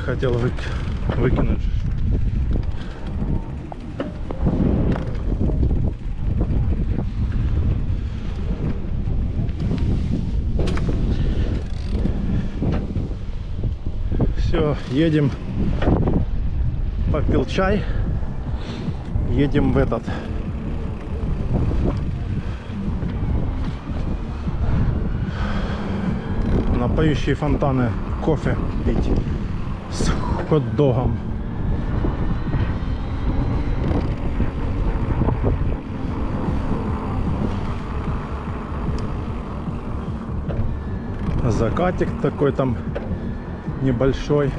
хотел выкинуть. Все, едем. Попил чай. Едем в этот. На поющие фонтаны кофе пить с хот-догом. Закатик такой там небольшой.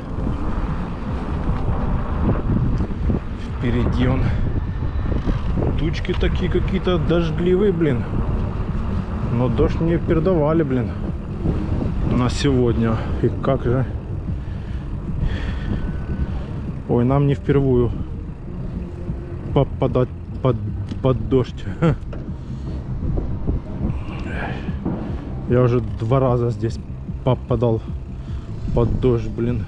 Впереди он. Тучки такие какие-то дождливые, блин. Но дождь не передавали, блин, на сегодня. И как же. Ой, нам не впервую попадать под дождь. Я уже 2 раза здесь попадал под дождь, блин.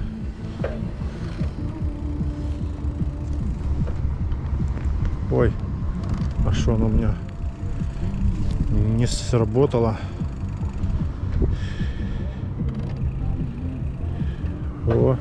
Ой, а что оно у меня не сработало? О.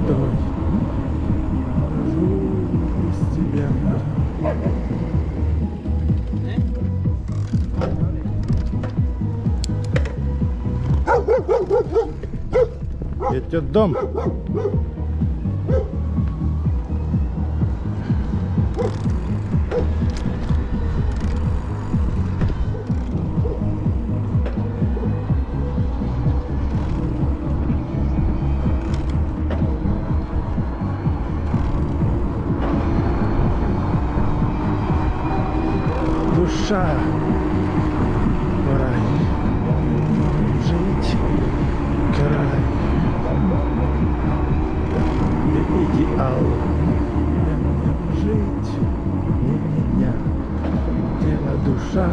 стой. Без тебя. Я тебе дам. Душа в рай, жить край, идеал, жить не меня, тело, душа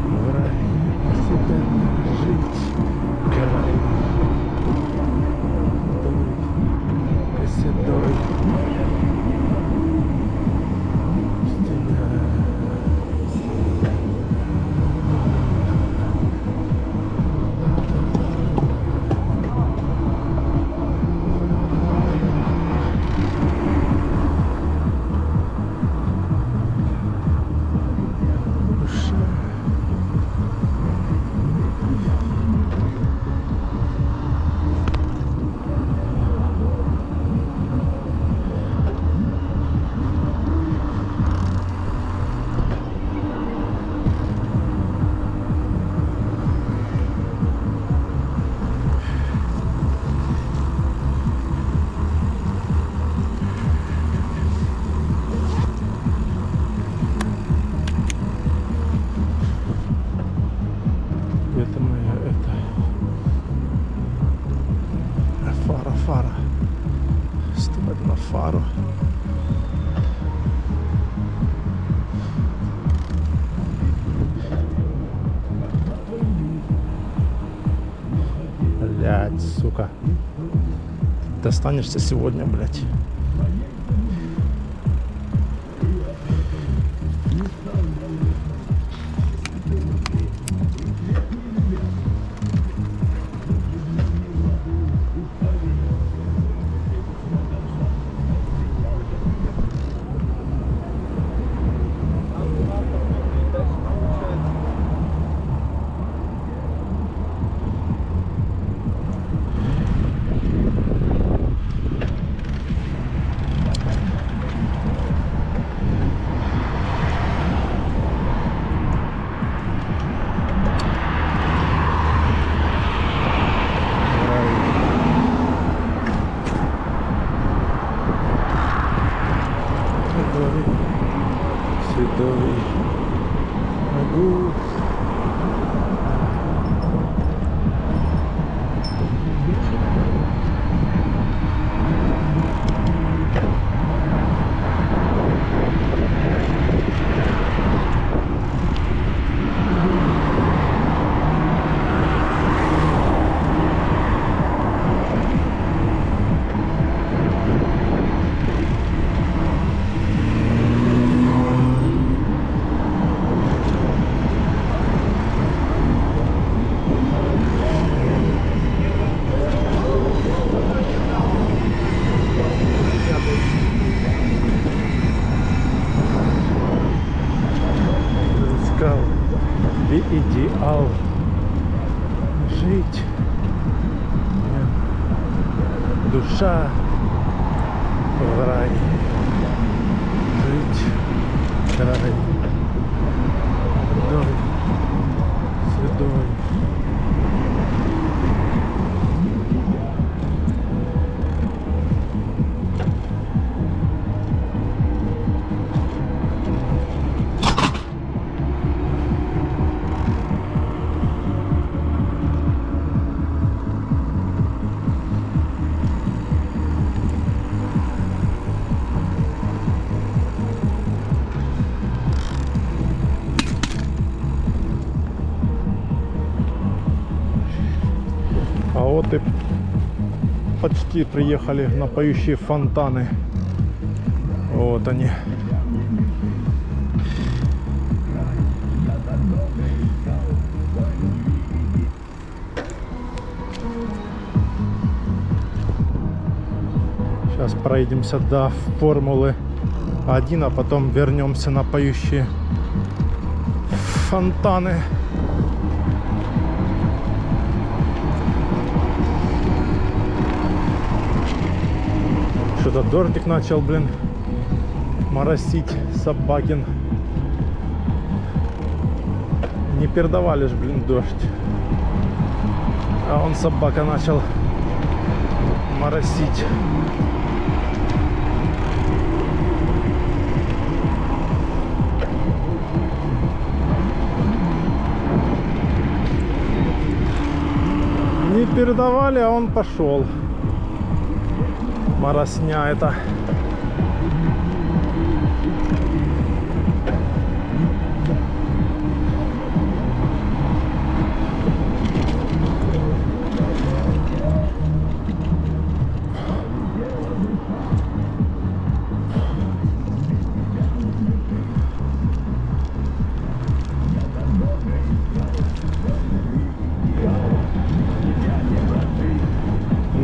в рай, себя жить край, седой. Это моя, это фара. Ставить на фару. Блять, сука. Ты останешься сегодня, блять. Седой огурец. Идеал жить, душа в рай, жить край, седой, седой. А вот и почти приехали на поющие фонтаны. Вот они. проедемся до Формулы 1, а потом вернемся на поющие фонтаны. Что-то дождик начал, блин, моросить, собакин. Не передавали ж, блин, дождь. А он, собака, начал моросить. Не передавали, а он пошел. Моросня это.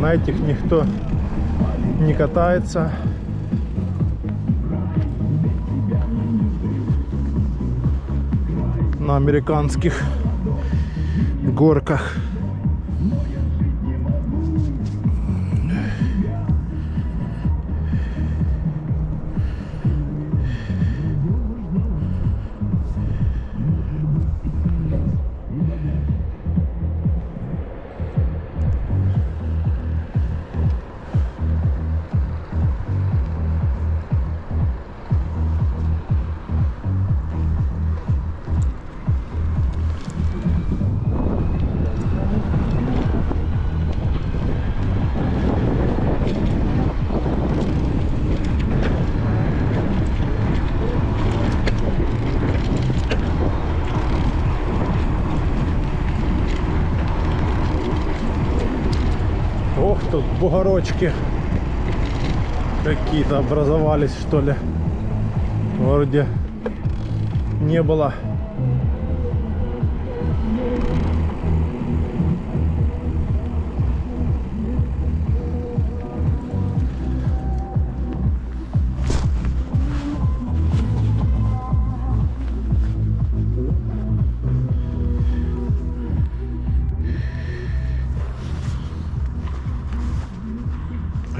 На этих никто не катается. На американских горках. Ох, тут бугорочки какие-то образовались, что ли. Вроде не было.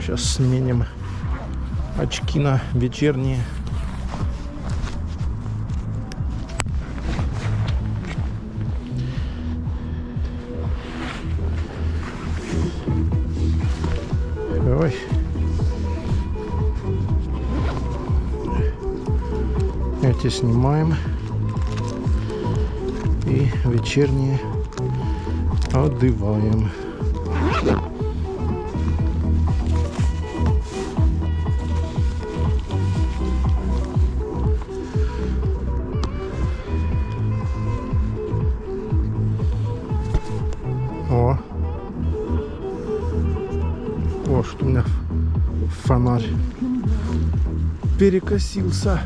Сейчас сменим очки на вечерние. Ой. Эти снимаем. И вечерние одеваем. О, что у меня фонарь перекосился.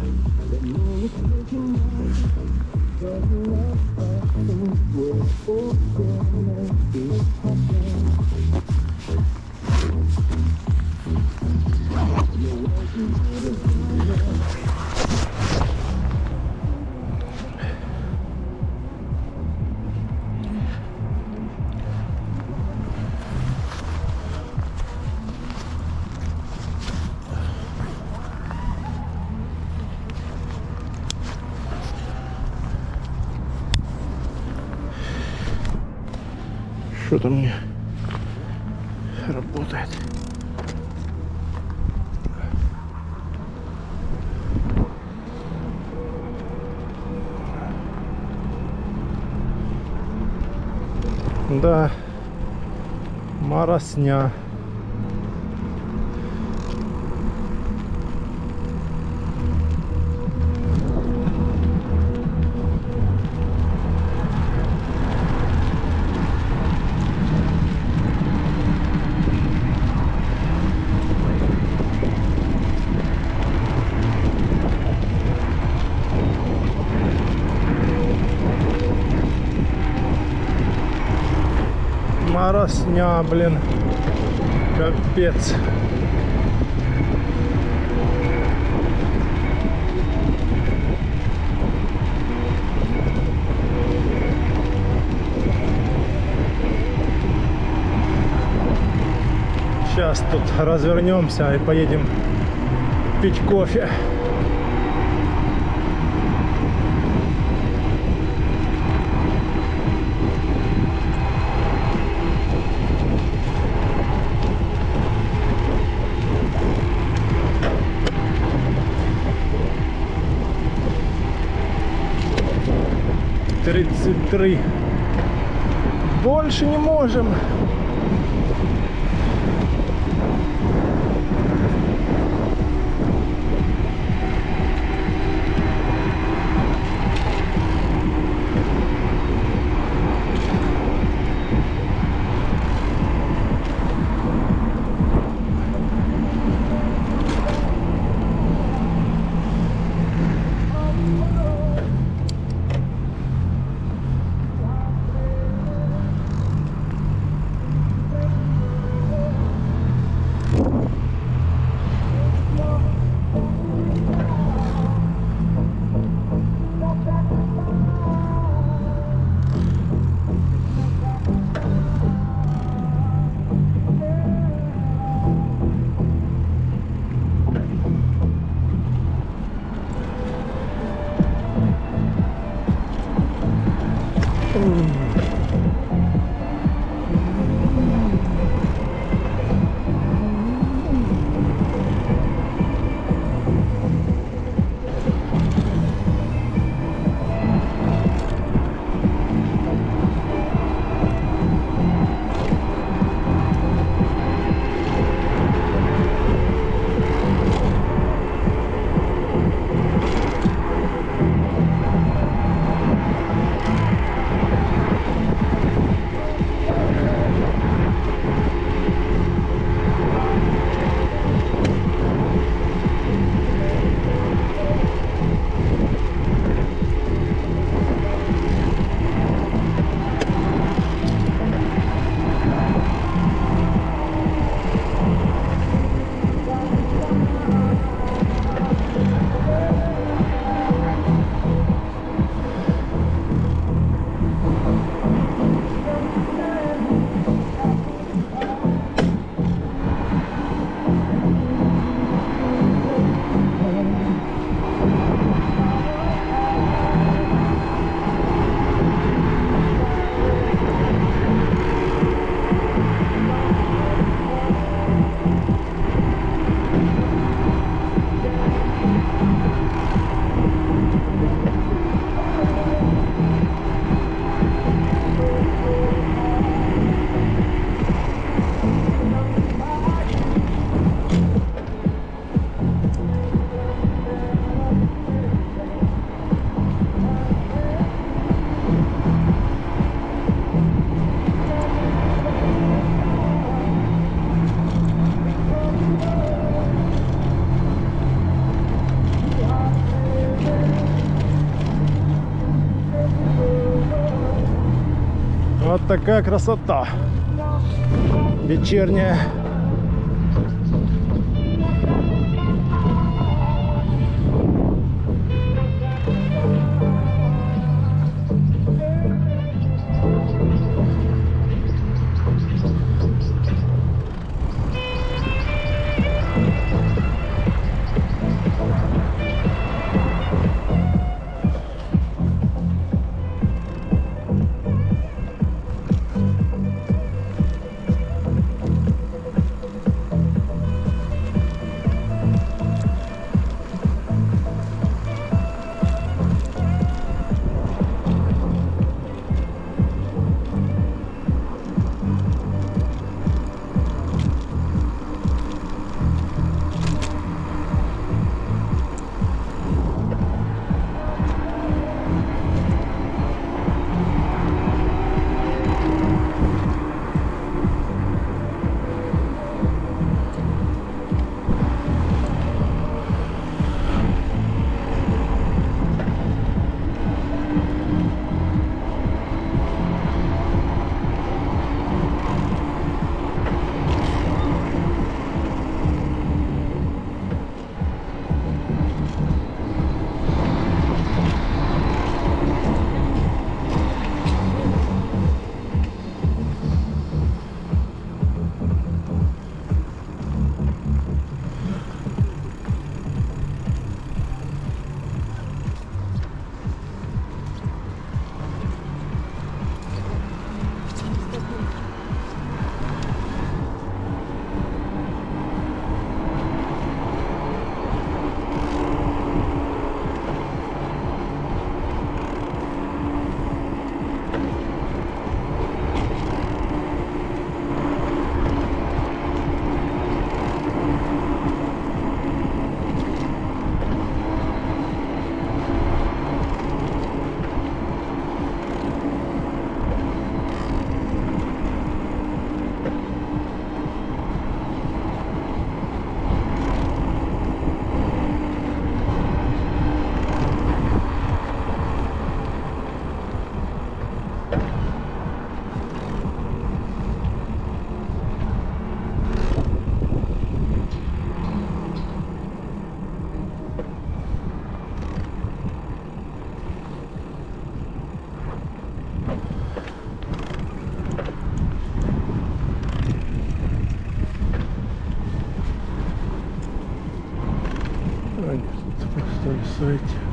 Что-то мне работает. Да, моросня. Моросня, блин, капец. Сейчас тут развернемся и поедем пить кофе. «33». Больше не можем. Вот такая красота вечерняя. Сайте.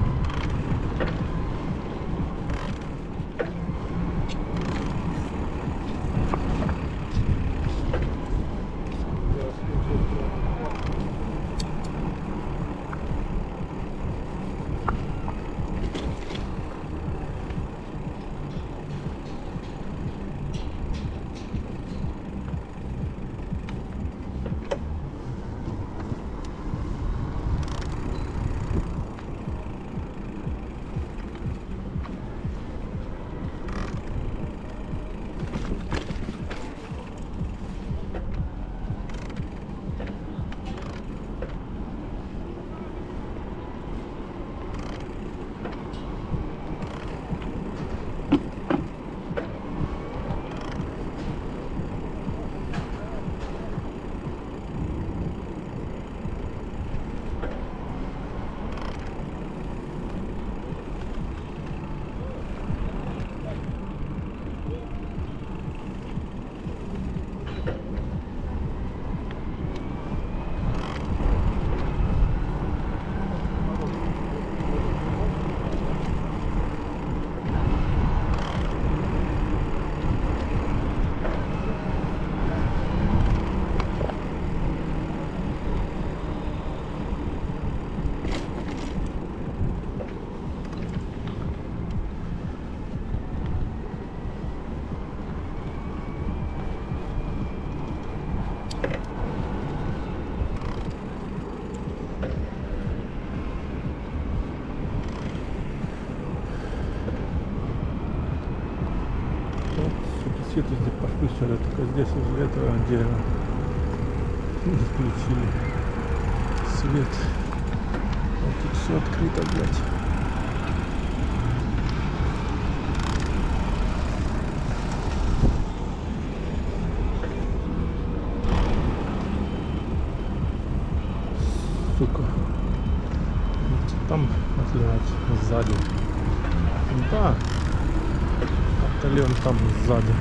Свет везде подключали, только здесь возле этого дерева не включили свет. Вот тут все открыто, блядь. Сука. Вот там отливать сзади. Да. Отольем там сзади.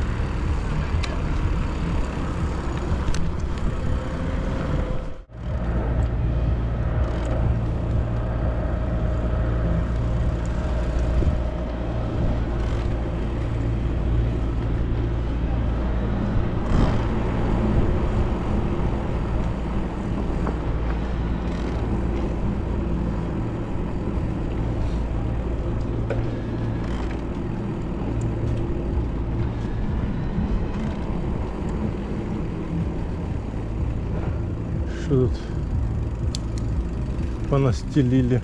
Что тут понастелили?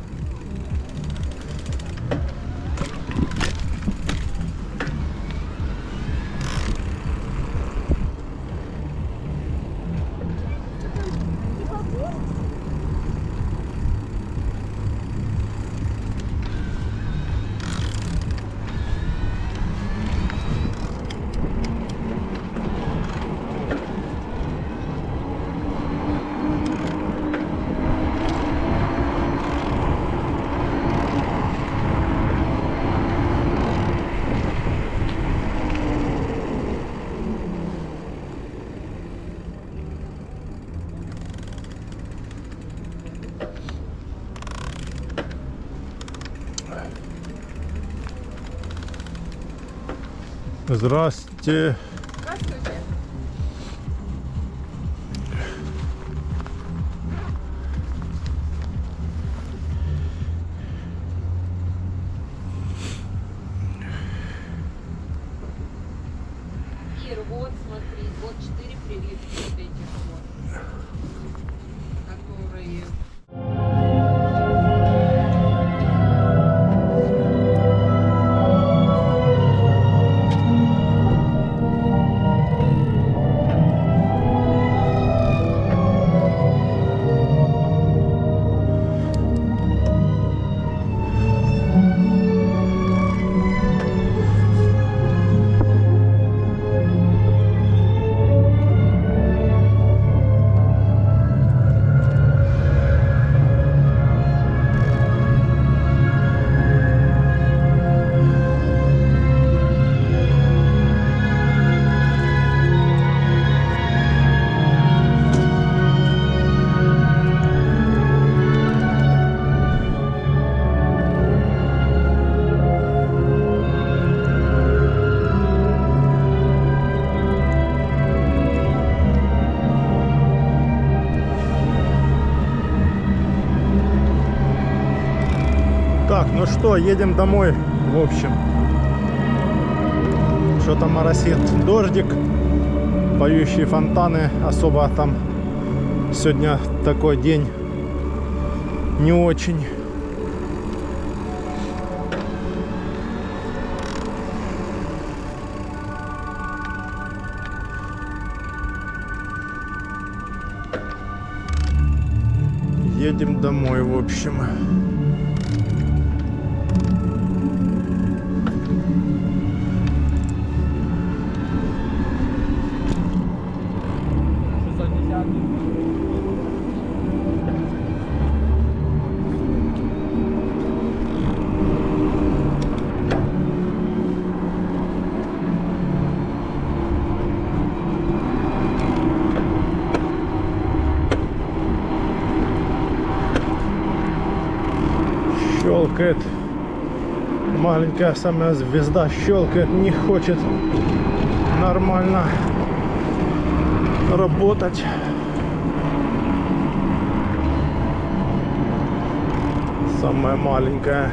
Здрасте. Здравствуйте. Ир, вот смотри, вот 4 прививки вот этих вот, которые... Ну что, едем домой, в общем. Что-то моросит дождик, поющие фонтаны. Особо там сегодня такой день не очень. Едем домой, в общем. Щелкает. Маленькая самая звезда щелкает, не хочет нормально работать. Самая маленькая.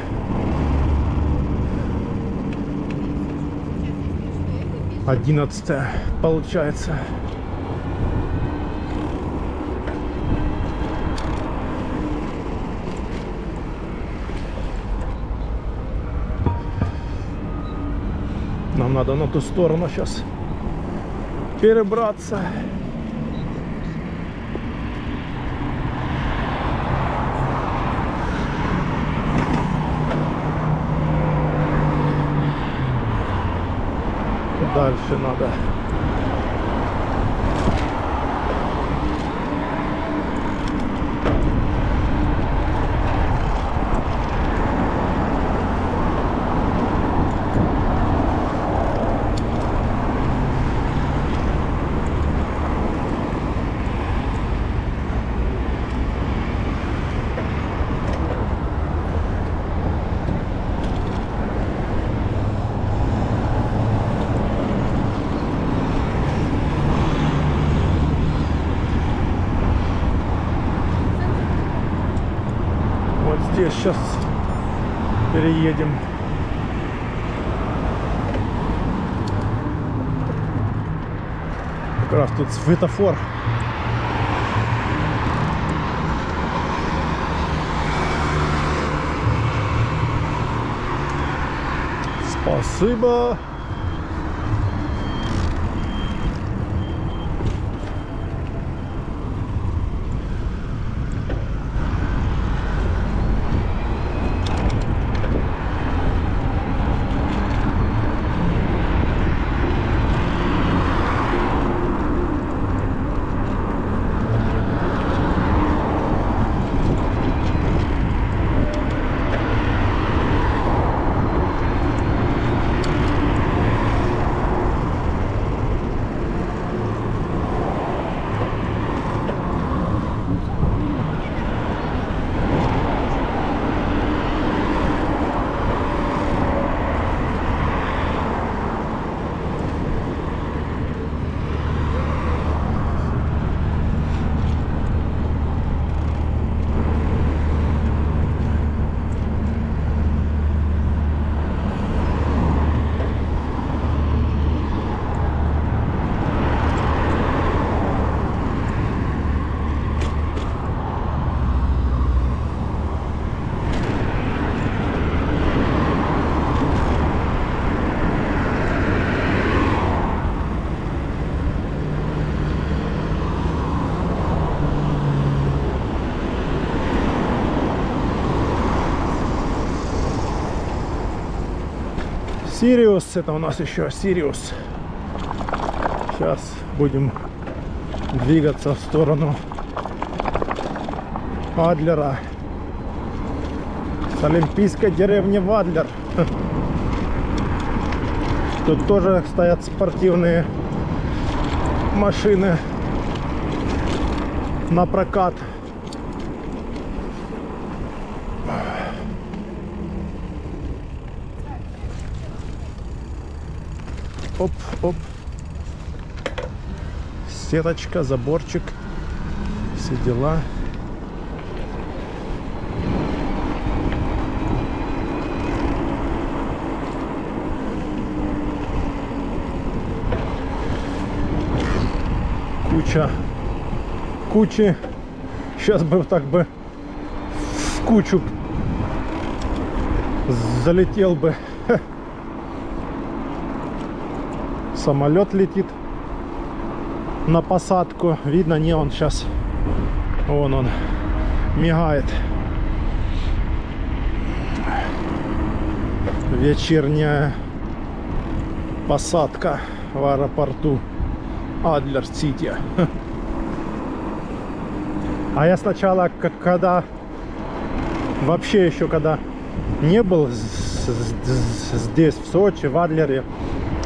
Одиннадцатая получается. Нам надо на ту сторону сейчас перебраться. Дальше надо. Здесь сейчас переедем. Как раз тут светофор. Спасибо. Сириус, это у нас еще Сириус. Сейчас будем двигаться в сторону Адлера. С олимпийской деревни Вадлер. Тут тоже стоят спортивные машины на прокат. Оп, оп. Сеточка, заборчик. Все дела. кучи. Сейчас бы так бы в кучу залетел бы. Самолет летит на посадку. Видно, не он сейчас. Вон он мигает. Вечерняя посадка в аэропорту Адлер-Сити. А я сначала, когда вообще еще когда не был здесь, в Сочи, в Адлере,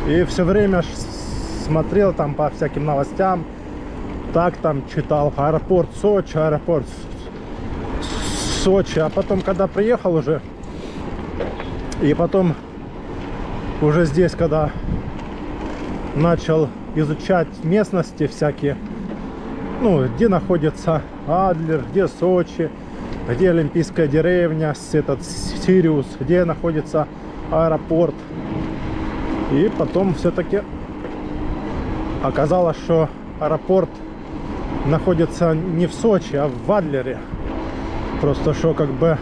и все время смотрел там по всяким новостям, так там читал аэропорт Сочи, аэропорт Сочи, а потом, когда приехал уже, и потом уже здесь, когда начал изучать местности всякие, ну, где находится Адлер, где Сочи, где Олимпийская деревня, этот Сириус, где находится аэропорт. И потом все-таки оказалось, что аэропорт находится не в Сочи, а в Адлере. Просто что как бы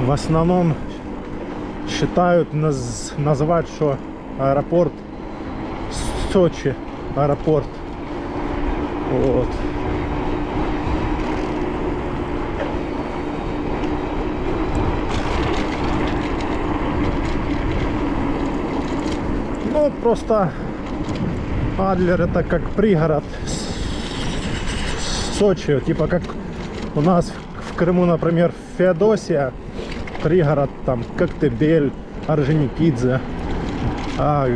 в основном считают называть, что аэропорт Сочи, аэропорт. Вот. Ну, просто Адлер это как пригород Сочи, типа как у нас в Крыму, например, Феодосия, пригород там Коктебель, Орджоникидзе, а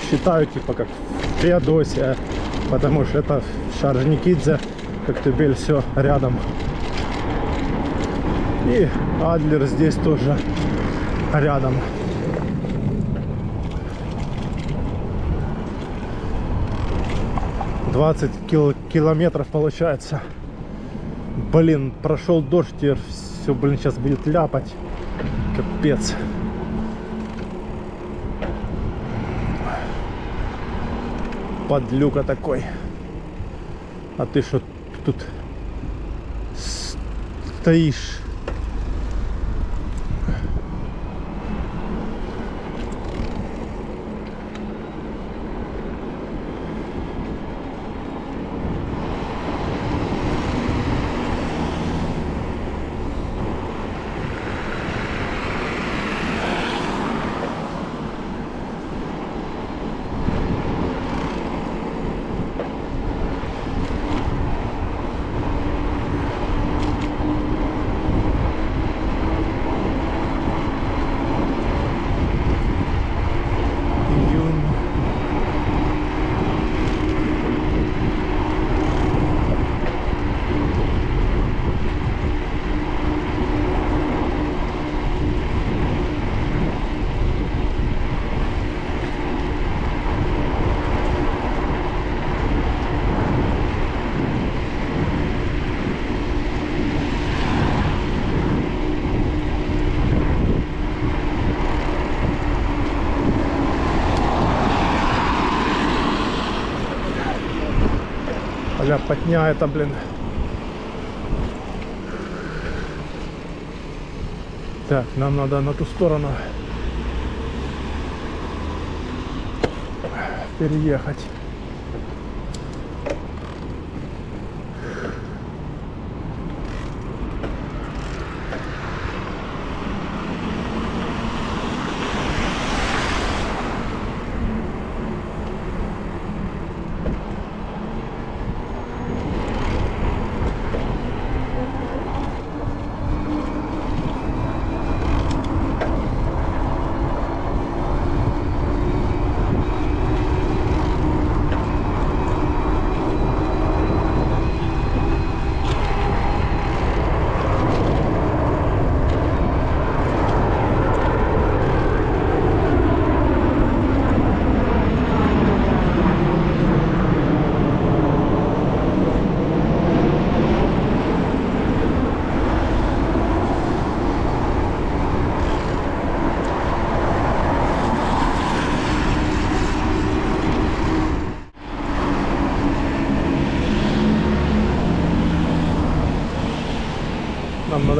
считают типа как Феодосия, потому что это Орджоникидзе, Коктебель, все рядом. И Адлер здесь тоже рядом. километров получается. Блин, прошел дождь, теперь все, блин, сейчас будет ляпать. Капец. Подлюка такой. А ты что тут стоишь? Ляпотня это, блин. Так, нам надо на ту сторону переехать.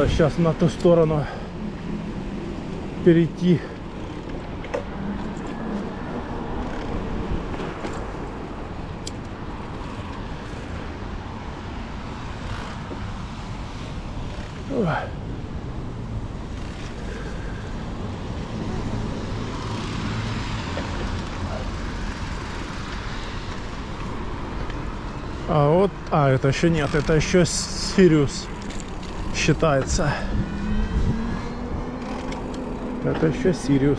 Надо сейчас на ту сторону перейти. Ой. А вот, это еще нет, это еще Сириус считается. Это еще Сириус.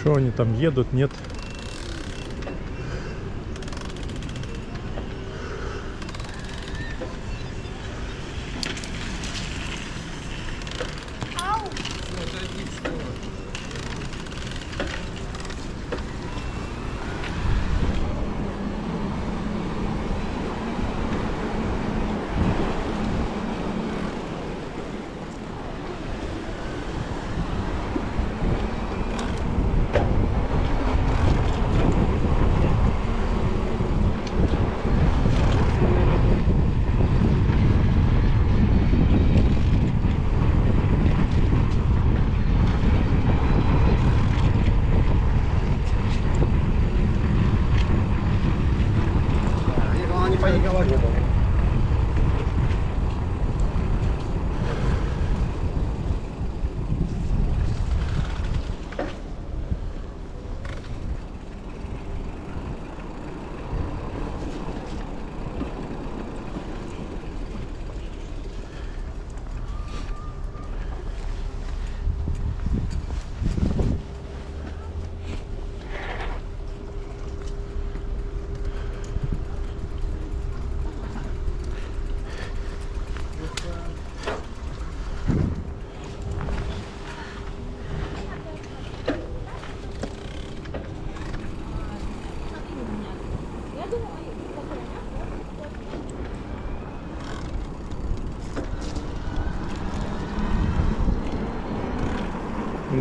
Что они там едут, нет?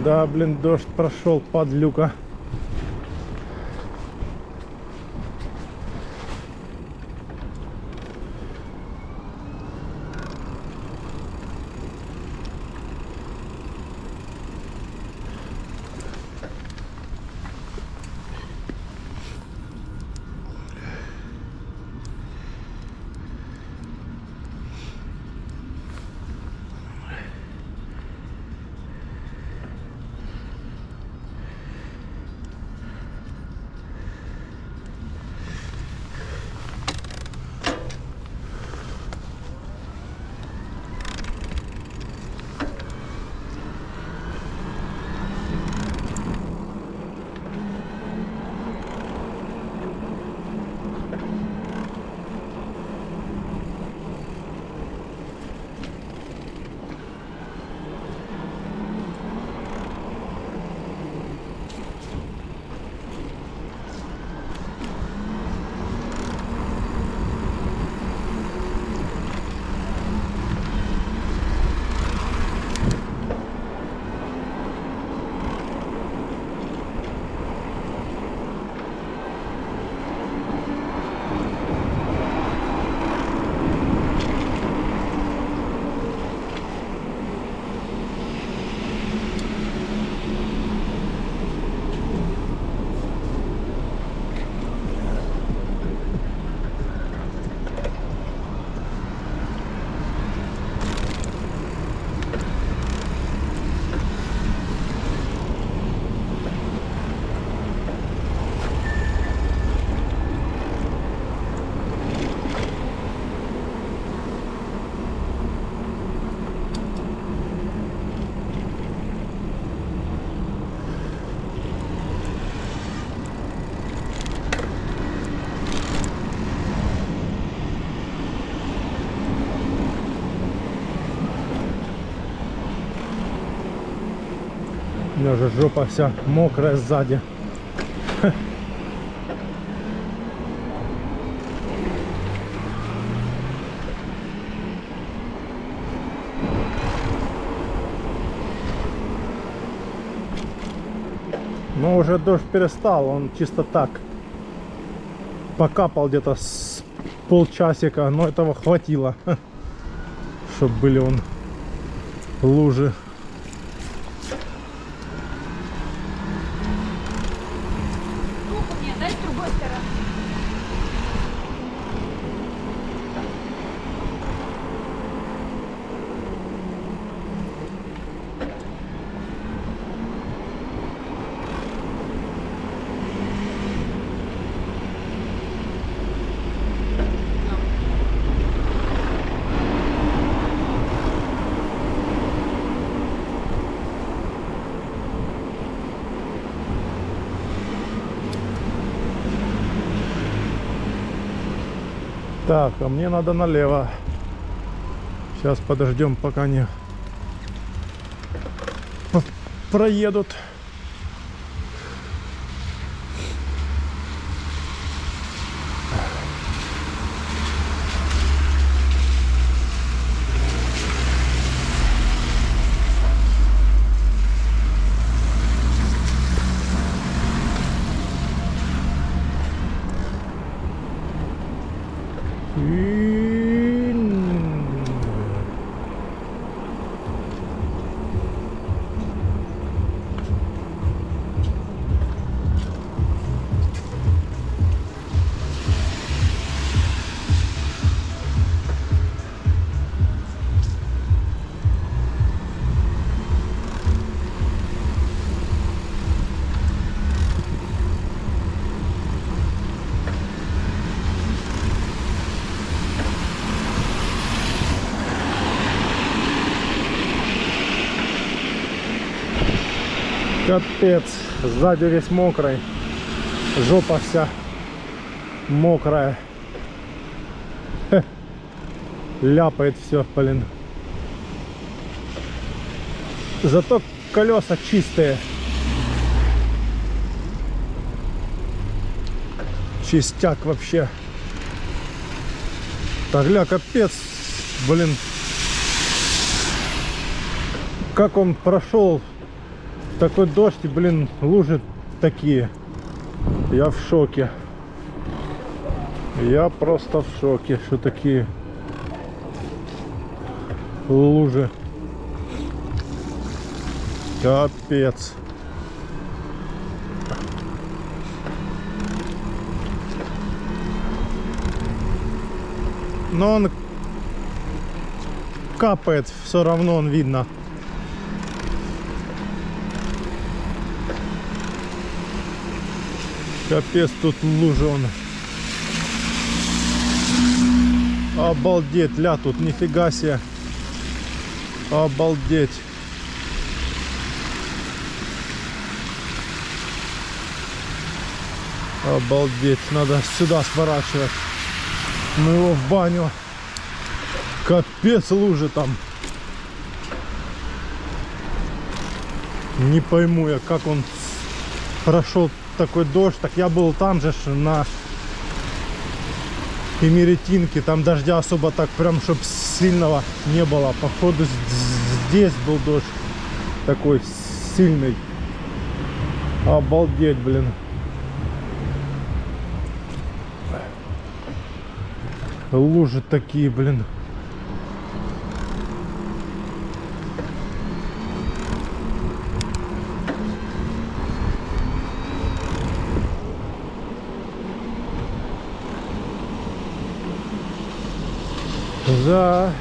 Да, блин, дождь прошел, подлюка. меня уже жопа вся мокрая сзади. Но уже дождь перестал, он чисто так покапал где-то с полчасика, но этого хватило, чтобы были он лужи. Руку мне дай с другой стороны. Так, а мне надо налево. Сейчас подождем, пока они проедут. Капец, сзади весь мокрый, жопа вся мокрая. Ляпает все, блин. Зато колеса чистые. Чистяк вообще. Так, гля, капец, блин. Как он прошел такой дождь и, блин, лужи такие. Я в шоке. Я просто в шоке, что такие лужи. Капец. Но он капает, все равно он видно. Капец, тут лужи он. Обалдеть, ля, тут нифига себе. Обалдеть. Обалдеть, надо сюда сворачивать. Ну его в баню. Капец, лужи там. Не пойму я, как он прошел такой дождь. Так я был там же на Имеретинке, там дождя особо так прям, чтоб сильного не было. Походу здесь был дождь такой сильный. Обалдеть, блин. Лужи такие, блин. Да.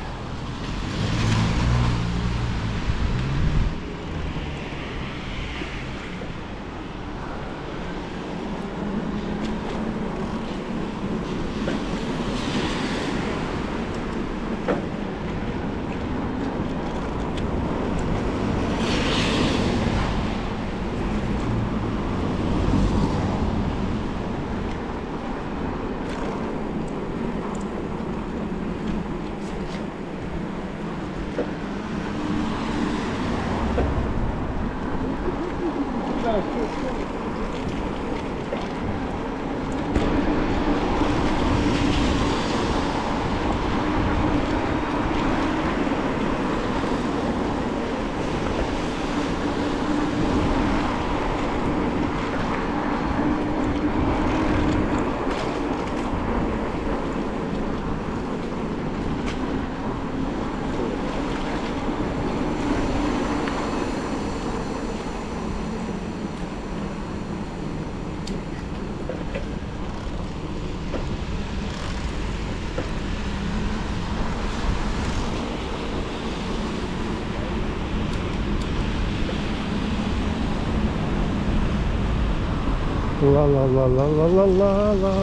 Ла-ла-ла-ла-ла-ла-ла-ла.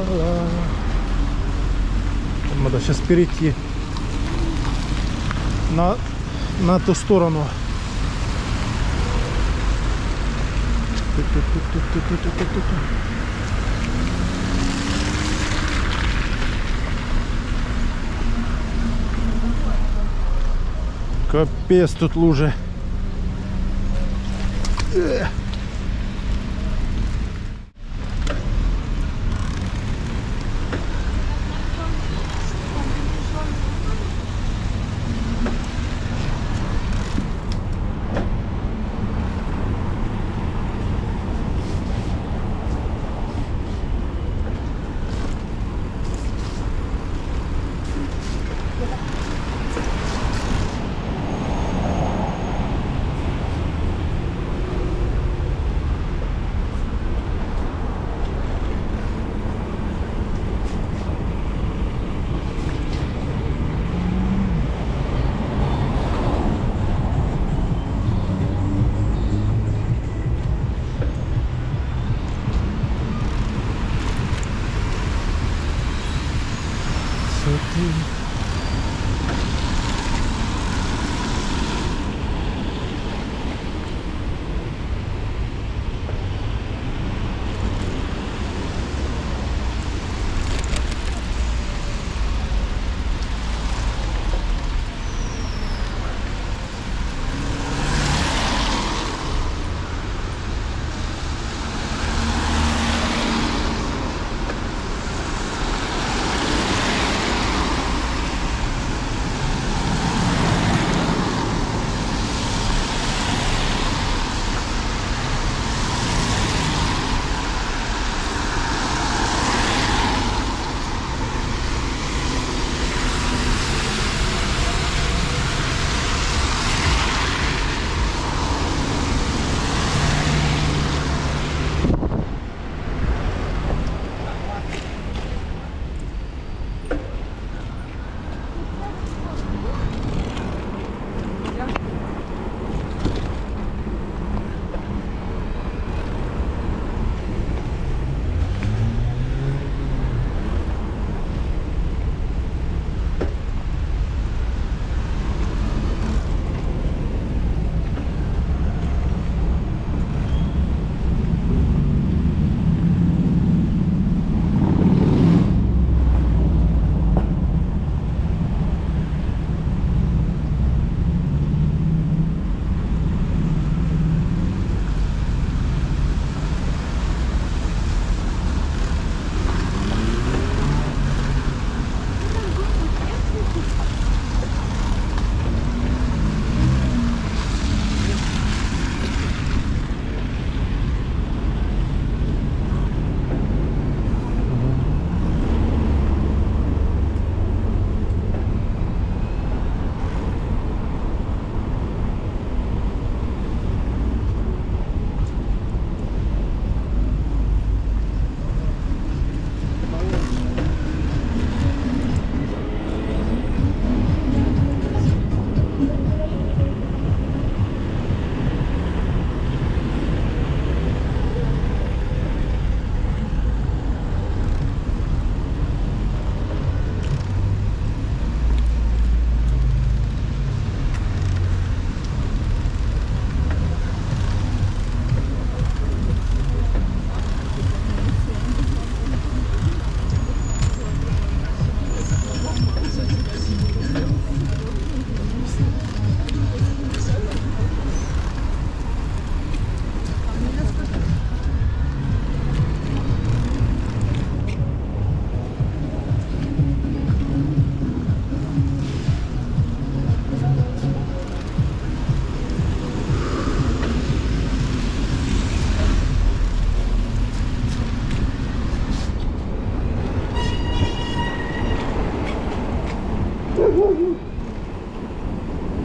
Надо сейчас перейти на ту сторону. Капец, тут лужи.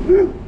Mm-hmm.